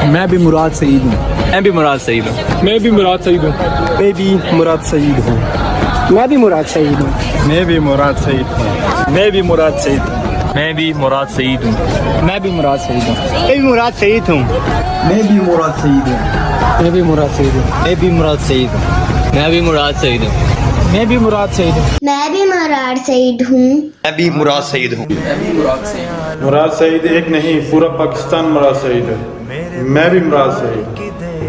मैं भी मुराद सईद हूँ। मैं भी मुराद सईद हूँ। मैं भी मुराद सईद हूँ। मैं भी मुराद सईद हूँ। मैं भी मुराद सईद हूँ। मैं भी मुराद सईद हूँ। मैं भी मुराद सईद हूँ। मैं भी मुराद सईद हूँ। मैं भी मुराद सईद हूँ। मैं भी मुराद सईद हूँ। मैं भी मुराद सईद हूँ। मैं भी मुराद सईद हूँ। मैं भी मुराद सईद हूँ। मैं भी मुराद सईद हूँ। मैं भी मुराद सईद हूँ। मैं भी मुराद सईद हूँ। मैं भी मुराद सईद हूँ। मुराद सईद एक नहीं, पूरा पाकिस्तान मुराद सईद है। मैं भी मुराद सईद हूँ।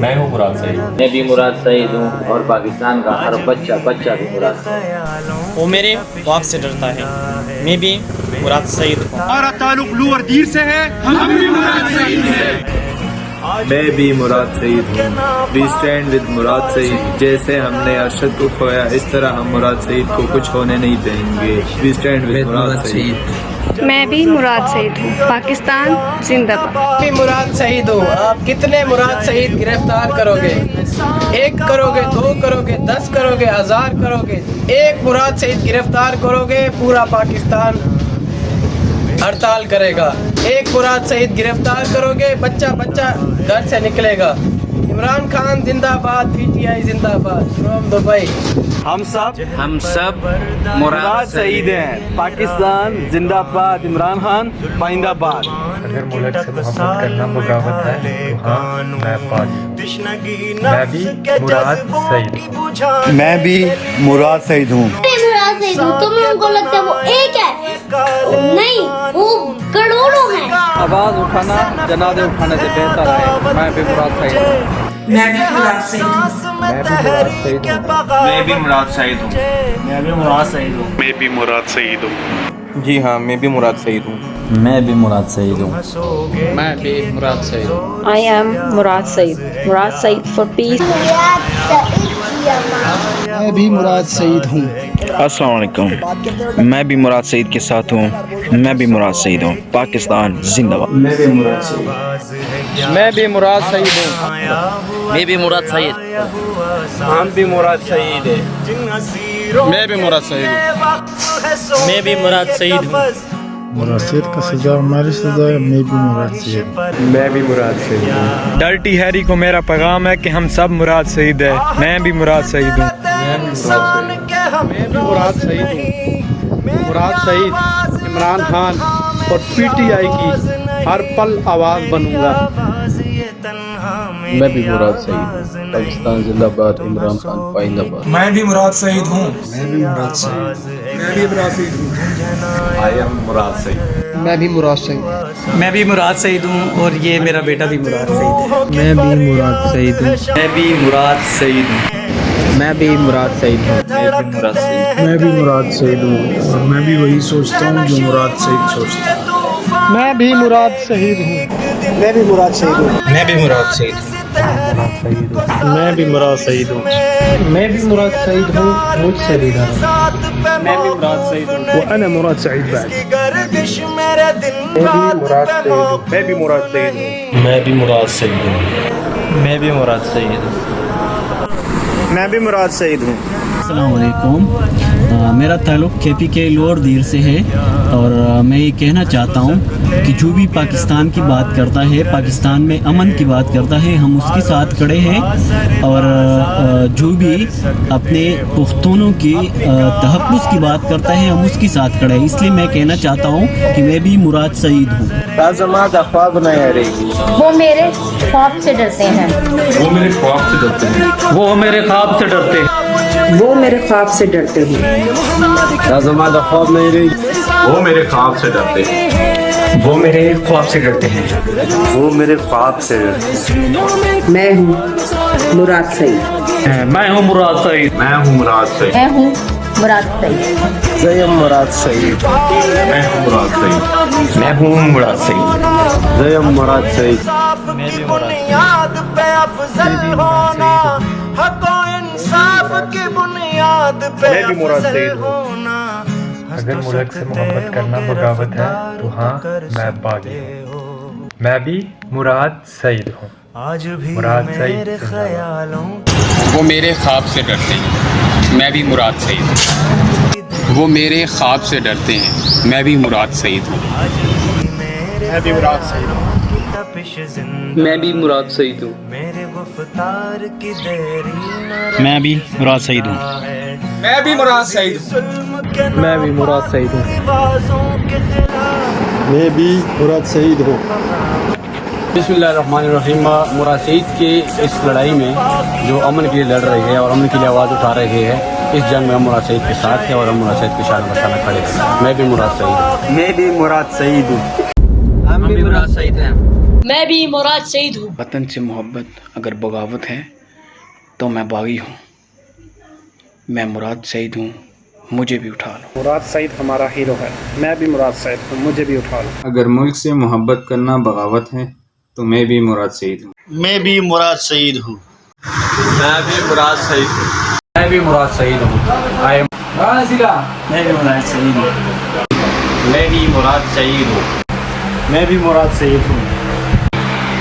मैं हूँ मुराद सईद। मैं भी मुराद सईद हूँ और पाकिस्तान का हर बच्चा भी मुराद सईद। वो मेरे बाप से डरता है। मैं भी मुराद सईद हूँ। हमारा ताल्लुक लू और दीर से है। हम भी मुराद सईद हैं। मैं भी मुराद सईद हूँ। वी स्टैंड विद मुराद सईद। जैसे हमने अरशद को खोया, इस तरह हम मुराद सईद को कुछ होने नहीं देंगे। वी स्टैंड विद मुराद सईद। मैं भी मुराद सईद हूँ। पाकिस्तान जिंदाबाद। मैं भी मुराद सईद हूँ। आप कितने मुराद सईद गिरफ्तार करोगे? 1 करोगे, 2 करोगे, 10 करोगे, 1000 करोगे? एक मुराद सईद गिरफ्तार करोगे, पूरा पाकिस्तान हड़ताल करेगा। एक मुराद सईद गिरफ्तार करोगे, बच्चा घर से निकलेगा। इमरान खान जिंदाबाद, PTI जिंदाबाद फ्रॉम दुबई। हम सब मुराद सईद हैं। पाकिस्तान जिंदाबाद, इमरान खान पाइंदाबाद। अगर मुल्क से मोहब्बत करना बगावत है तो हाँ, मैं पाक। मैं भी मुराद सईद। मैं भी मुराद सईद हूँ। तुम लोगों को लगता है वो एक है? नहीं, वो करोड़ों हैं। आवाज उठाना जनाजे उठाने से बेहतर है। मैं भी मुराद सईद हूँ। मैं भी मुराद सईद हूँ। मैं भी मुराद सईद हूँ। मैं भी मुराद सईद हूँ। मैं भी मुराद सईद हूँ। जी हाँ, मैं भी मुराद सईद हूँ। मैं भी मुराद सईद हूँ। मैं भी मुराद सईद हूँ। I am Murad Saeed. Murad Saeed for peace. मैं भी मुराद सईद हूँ। अस्सलाम वालेकुम। मैं भी मुराद सईद के साथ हूँ। मैं भी मुराद सईद हूँ। पाकिस्तान जिंदाबाद। मैं भी मुराद सईद। मैं भी मुराद सईद हूँ। मैं भी मुराद सईद। हम भी मुराद सईद है। मैं भी मुराद सईद हूँ। मैं भी मुराद सईद हूँ। मुराद सईद का सजा हमारी सजा है। मैं भी मुराद सईद। मैं भी मुराद सईद हूँ। डर्टी हैरी को मेरा पैगाम है कि हम सब मुराद सईद है। मैं भी मुराद सईद हूँ। मैं भी मुराद सईद हूँ। मुराद सईद इमरान खान और PTI की हर पल आवाज़ बनूंगा। मैं भी मुराद सईद। पाकिस्तान जिंदाबाद, इमरान खान पाइंदाबाद। मैं भी मुराद सईद हूँ। मैं भी मुराद सईद। मैं भी मुराद सईद हूँ। I am Murad Saeed. मैं भी मुराद सईद। मैं भी मुराद सईद हूँ और ये मेरा बेटा भी मुराद सईद है। मैं भी मुराद सईद हूँ। मैं भी मुराद सईद हूँ। मैं भी मुराद सईद हूँ। मैं भी मुराद सईद। मैं भी मुराद सईद हूँ और मैं भी वही सोचता हूँ जो मुराद सईद सोचता है। मैं भी मुराद सईद हूँ। मैं भी मुराद सईद हूँ। मैं भी मुराद सईद हूँ। मैं भी मुराद सईद हूँ। मैं भी मुराद सईद हूँ। मुझसे भी डरो। मैं भी मुराद सईद हूँ। وأنا مراد سعيد بعد. मैं भी मुराद सईद हूँ। मैं भी मुराद सईद हूँ। मैं भी मुराद सईद हूँ। मैं भी मुराद सईद हूँ। अस्सलाम वालेकुम। मेरा ताल्लुक़ KPK लोअर दीर से है और मैं ये कहना चाहता हूँ कि जो भी पाकिस्तान की बात करता है, पाकिस्तान में अमन की बात करता है, हम उसके साथ खड़े हैं। और जो भी अपने पुख्तूनों की तहफ़्फ़ुज़ की बात करता है, हम उसके साथ खड़े हैं। इसलिए मैं कहना चाहता हूँ कि मैं भी मुराद सईद हूँ। वो मेरे ख्वाब से डरते हैं। वो मेरे ख्वाब से डरते हैं। वो मेरे ख्वाब से डरते हैं। वो मेरे ख्वाब से डरते हैं। वो मेरे ख्वाब से डरते हैं। वो मेरे ख्वाब से डरते हैं। वो मेरे ख्वाब से डरते हैं। मैं हूँ मुराद सईद। मैं हूँ मुराद सईद। मैं हूँ मुराद सईद। मैं हूँ मुराद सईद। जय मुराद सईद। मैं हूँ मुराद सईद। मैं हूँ मुराद सईद। जय मुराद सईद। मैं भी मुराद सईद। मैं भी मुराद सईद हूँ। अगर मुल्क से मोहब्बत करना बगावत है तो हाँ, मैं बागी हूँ। मैं भी मुराद सईद हूँ। मुराद सईद जिंदाबाद। वो मेरे ख्वाब से डरते हैं। मैं भी मुराद सईद हूँ। वो मेरे ख्वाब से डरते हैं। मैं भी मुराद सईद हूँ। मैं भी मुराद सईद हूँ। मैं भी मुराद सईद हूँ। मैं भी मुराद सईद हूँ। मैं भी मुराद सईद हूँ। मैं भी मुराद सईद हूँ। मैं भी मुराद सईद हूँ। बिस्मिल्लाहिर्रहमानिर्रहीम। मुराद सईद के इस लड़ाई में जो अमन के लिए लड़ रहे हैं और अमन के लिए आवाज़ उठा रहे हैं, इस जंग में हम मुराद सईद के साथ हैं और हम मुराद सईद के शान बशाना खड़े हैं। मैं भी मुराद सईद हूँ। मैं भी मुराद सईद हूँ। हम भी मुराद सईद हैं। मैं भी मुराद सईद हूँ। वतन से मोहब्बत अगर बगावत है तो मैं बागी हूँ। मैं मुराद सईद हूँ, मुझे भी उठा लो। मुराद सईद हमारा हीरो है। मैं भी मुराद सईद हूँ, मुझे भी उठा लो। अगर मुल्क से मोहब्बत करना बगावत है तो मैं भी मुराद सईद हूँ। मैं भी मुराद सईद हूँ। मैं भी मुराद सईद हूँ। मैं भी मुराद सईद हूँ। मैं भी मुराद सईद हूँ। मैं भी मुराद सईद हूँ। मैं भी मुराद सईद हूँ।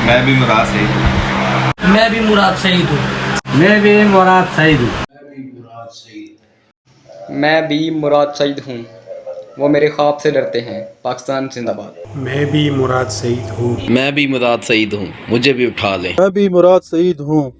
मैं भी मुराद सईद हूँ। मैं भी मुराद सईद हूँ। मैं भी मुराद सईद हूँ। मैं भी मुराद सईद हूँ। वो मेरे ख्वाब से डरते हैं। पाकिस्तान जिंदाबाद। मैं भी मुराद सईद हूँ। मैं भी मुराद सईद हूँ, मुझे भी उठा लें। मैं भी मुराद सईद हूँ।